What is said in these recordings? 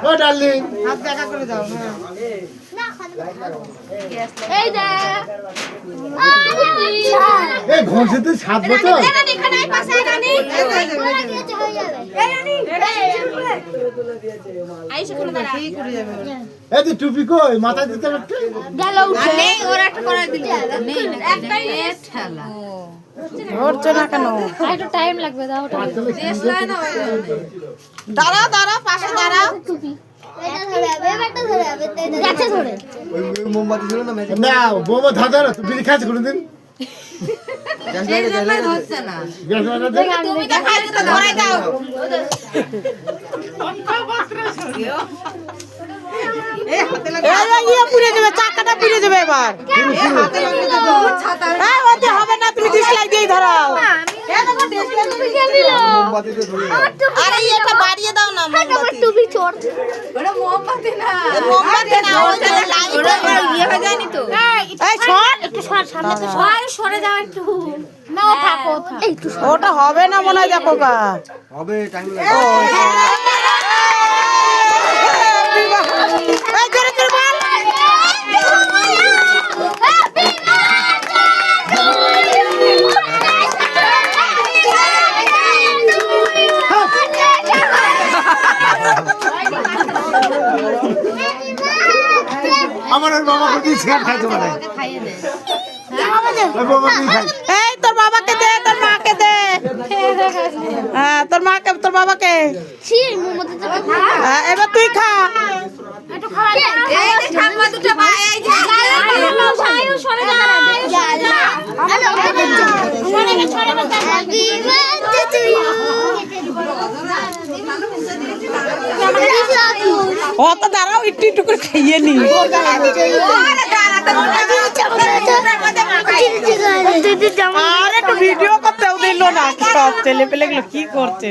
ও darling হাত দেখা করে দাও। এই ঘষেতে 7 বছর এই যে টুপি কই মাথায় দিতে পারতে ধরছো না কেন? একটু টাইম লাগবে, দাও দাঁড়াও দাঁড়াও, পাশে দাঁড়াও। মোমবাতি ছিল না না বোমা ধাঁধা না তুই খাচ্ছ কোনদিন হচ্ছে না। পুড়ে যাবে, চাকাটা পুড়ে যাবে এবার। হবে না, তুমি ডিসলাইক দিয়ে ধরাও। আরে এটা বাড়িয়ে দাও না, টুপি চোর মোমবাতি না, ওই যে লাইট ইয়ে হয়ে যায়নি তো। এই শট, একটু সামনে তো সরে যাও একটু। না ও থাকো, একটু ওটা হবে না মনে হয়, দেখো গা হবে টাইম এই জোরে জোরে বল। আমার ওর বাবা কত শেয়ার খাইতে পারে খাইয়ে দে। ওই বাবা কি খাই এই তোর বাবাকে দে, তোর মাকে দে। হ্যাঁ তোর মাকে, তোর বাবাকে। ছির মুখ মধ্যে তো হ্যাঁ, এবার তুই খা। একটু খাওয়া এই যে ঠাম্মা দুটো ভাই এই যে সায়ু সরে যা অত দাঁড়াও, একটু একটু করে খাইয়ে নি। আর একটু ভিডিও করতেও দিল না, সব ছেলে পেলে গুলো কি করছে।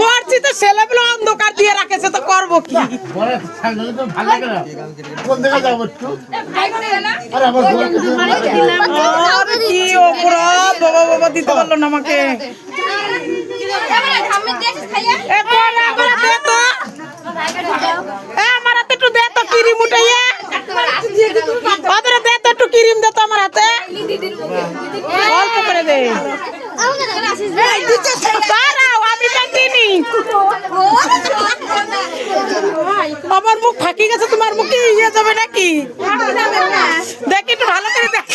করছি তো, ছেলে পেলে অন্ধকার দিয়ে রাখেছে তো করবো কি। বলে সাইকেল তো ভালো লাগে না কোন দিকে যাব একটু আরে আমার বলে আরে কি অপরাধ, বাবা বাবা দিতে পারলো না আমাকে। এ কোন আমার দে তো, এ আমার হাতে একটু দে তো ক্রিম উঠাইয়ে, ওদের দে তো একটু ক্রিম দে তো আমার হাতে, অল্প করে দে। দাঁড়াও, আমি তো চিনি। আমার মুখ ফাঁকি গেছে, তোমার মুখে ইয়ে যাবে নাকি? দেখি একটু ভালো করে দেখ।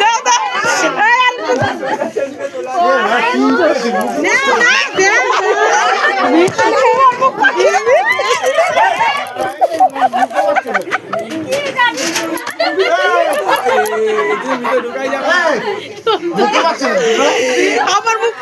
দাও, দাও। ঢুকে পাচ্ছে আমার মুখ